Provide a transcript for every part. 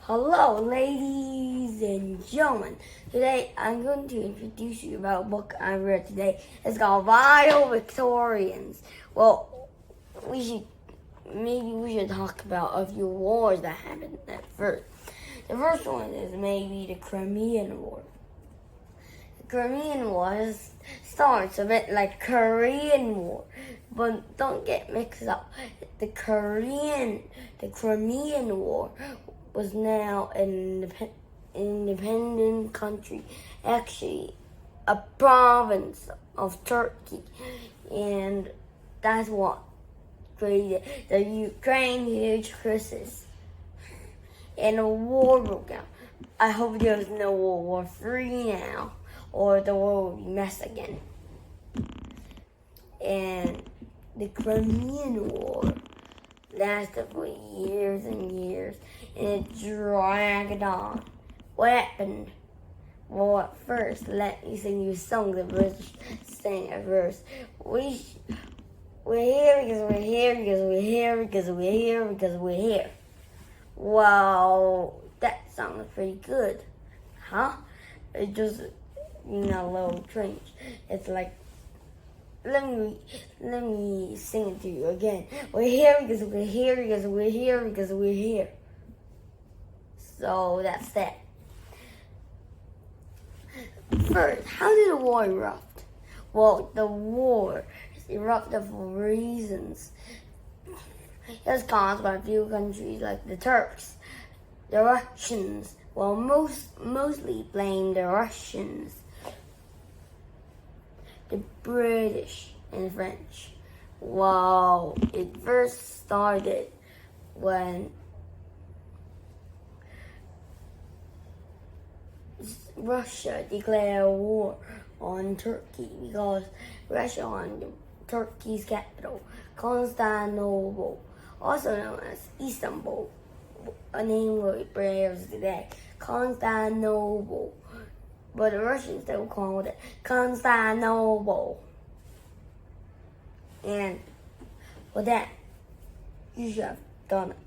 Hello, ladies and gentlemen. Today I'm going to introduce you about a book I read today. It's called Vile Victorians. Well, we should talk about a few wars that happened at first. The first one is maybe the Crimean War. The Crimean War starts a bit like Korean War, but don't get mixed up. The Crimean War was now an independent country, actually a province of Turkey, and that's what created the Ukraine huge crisis. And a war broke out. I hope there's no World War III now, or the world will be messed again. And the Crimean War lasted for years and years, and it dragged on. What happened? Well, at first, let me sing you a song the British sang at first. We're here because we're here because we're here because we're here because we're here. Well, that sounds pretty good, huh? It just, a little strange. It's like, let me sing it to you again. We're here because we're here because we're here because we're here. So that's that. First, how did the war erupt? Well, the war erupted for reasons. It was caused by a few countries like the Turks, the Russians. Well, mostly blame the Russians, the British and French. Well, it first started when Russia declared war on Turkey because Russia won Turkey's capital, Constantinople, also known as Istanbul, a name we bears today, Constantinople. But the Russians still called it Constantinople. And for that, you should have done it.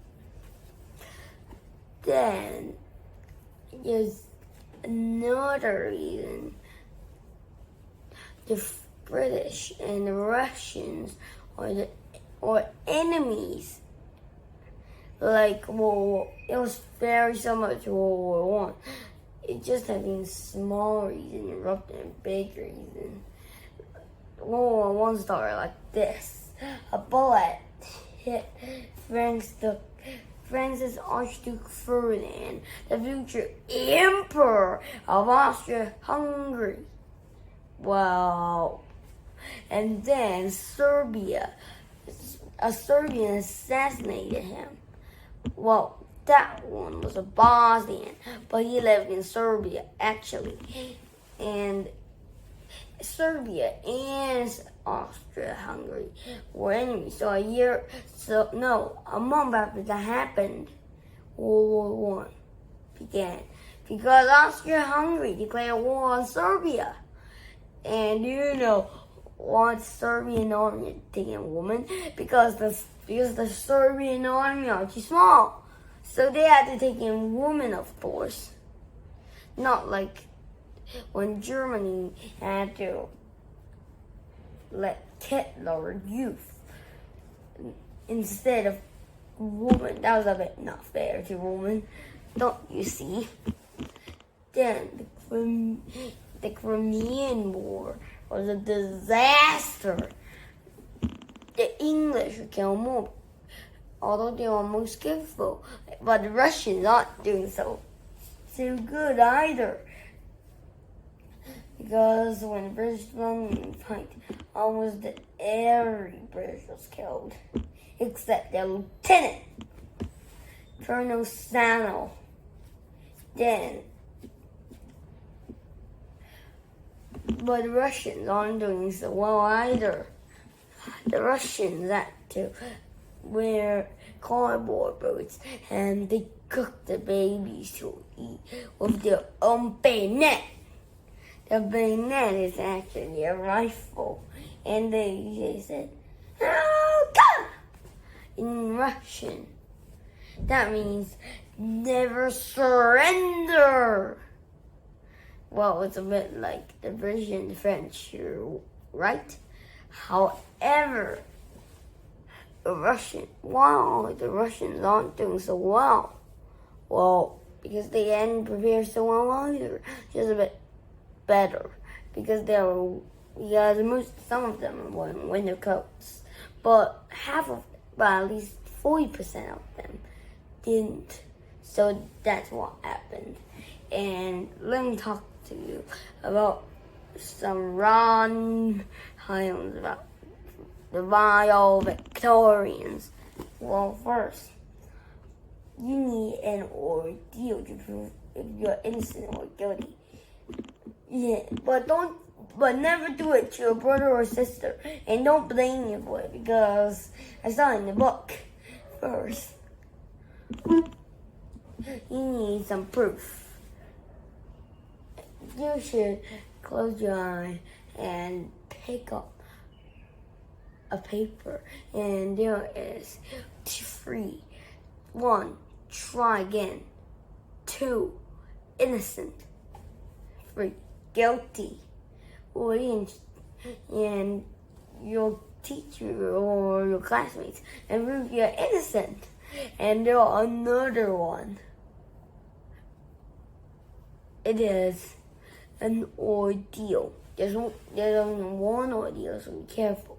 Then, there's another reason. The British and the Russians or enemies. Like, well, it was very similar to World War One. It just had been small reason erupted a big reason. World War One started like this. A bullet hit France's Archduke Ferdinand, the future Emperor of Austria-Hungary. Wow. And then a Serbian assassinated him. Well, that one was a Bosnian, but he lived in Serbia, actually. And Serbia and Austria-Hungary were enemies. So a month after that happened, World War One began. Because Austria-Hungary declared war on Serbia. And what Serbian army taking women? Because the Serbian army are too small. So they had to take in women, of course. Not like when Germany had to let Hitler youth instead of women. That was a bit not fair to women, don't you see? Then the Crimean War was a disaster. The English were killed more, although they were more skillful, but the Russians aren't doing so good either. Because when the British won the fight, almost every British was killed, except their lieutenant, Colonel Sano. But the Russians aren't doing so well either. The Russians had to wear cardboard boats and they cook the babies to eat with their own bayonet. The bayonet is actually a rifle, and they said, "Oh, God!" in Russian. That means never surrender. Well, it's a bit like the British and the French, right? However, the Russians aren't doing so well. Well, because they hadn't prepared so well either, just a bit better. Because some of them are wearing winter coats, but at least 40% of them didn't. So that's what happened. And let me talk to you about some random items about the Vile Victorians. Well, first, you need an ordeal to prove if you're innocent or guilty. Yeah, but never do it to your brother or sister, and don't blame me for it because I saw it in the book. First, you need some proof. You should close your eye and pick up a paper, and there is 3. 1, try again. 2, innocent. 3, guilty. And your teacher or your classmates and prove you're innocent. And there are another one. It is an ordeal. There's only one ordeal, so be careful.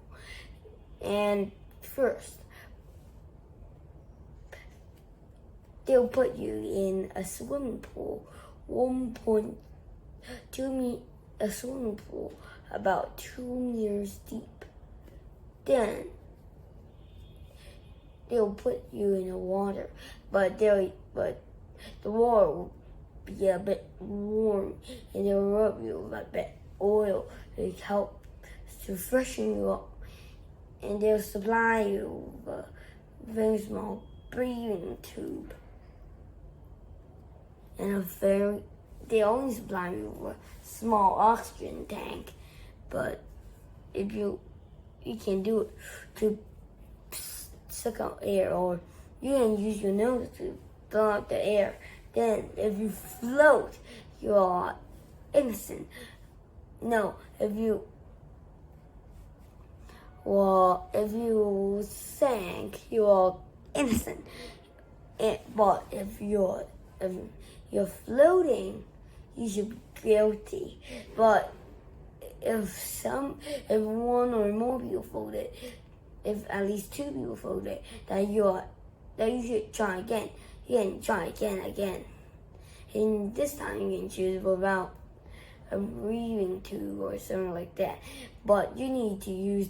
And first, they'll put you in a swimming pool, 1.2 meters, a swimming pool about 2 meters deep. Then they'll put you in the water, but the water will be a bit warm, and they'll rub you with a bit of oil to help to freshen you up. And they'll supply you with a very small breathing tube. And they only supply you with a small oxygen tank. But if you can do it to suck out air, or you can use your nose to blow out the air. Then if you float, you are innocent. No, if you sank, you are innocent. But if you're floating, you should be guilty. But if one or more people floated, if at least 2 people floated, then you should try again. You can try again. And this time you can choose without a breathing tube or something like that. But you need to use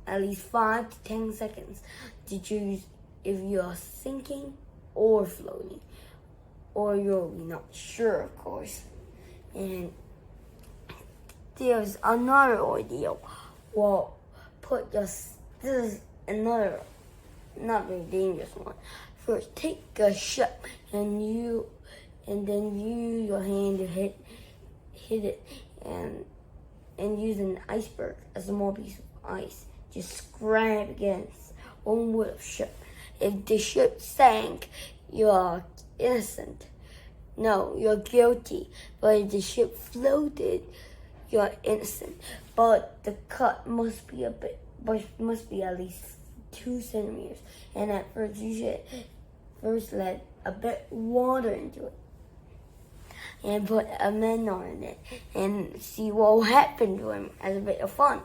at least 5 to 10 seconds to choose if you're sinking or floating. Or you're not sure, of course. And there's another ordeal. Well, this is another not very dangerous one. First, take a ship and then use your hand to hit it and use an iceberg, a small piece of ice. Just grab against one wood of ship. If the ship sank, you're innocent. No, you're guilty. But if the ship floated, you're innocent. But the cut must be at least 2 centimeters. And at first, you should first let a bit of water into it and put a man on it and see what will happen to him as a bit of fun.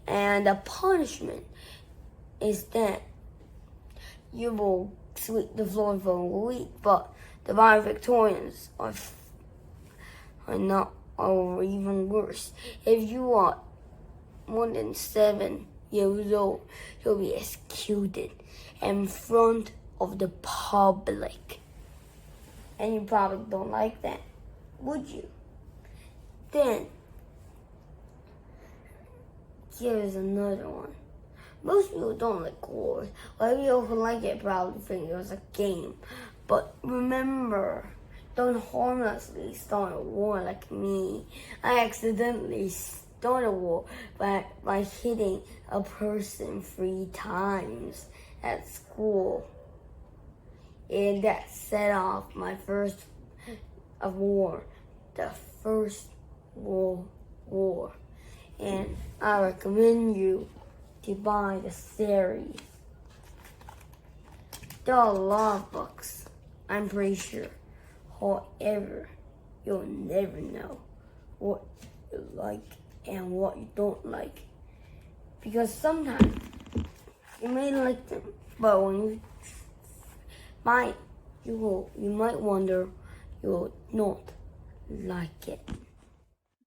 And the punishment is that you will sweep the floor for a week, but the Victorians are even worse. If you are more than 7 years old, you'll be executed in front of the public. And you probably don't like that, would you? Then, here's another one. Most people don't like wars. Well, people who like it probably think it was a game. But remember, don't harmlessly start a war like me. I accidentally started a war by hitting a person 3 times at school. and that set off my first of war, the First World War. And I recommend you to buy the series. There are a lot of books, I'm pretty sure. However, you'll never know what you like and what you don't like. Because sometimes you may like them, but when you buy it, you might wonder you will not like it.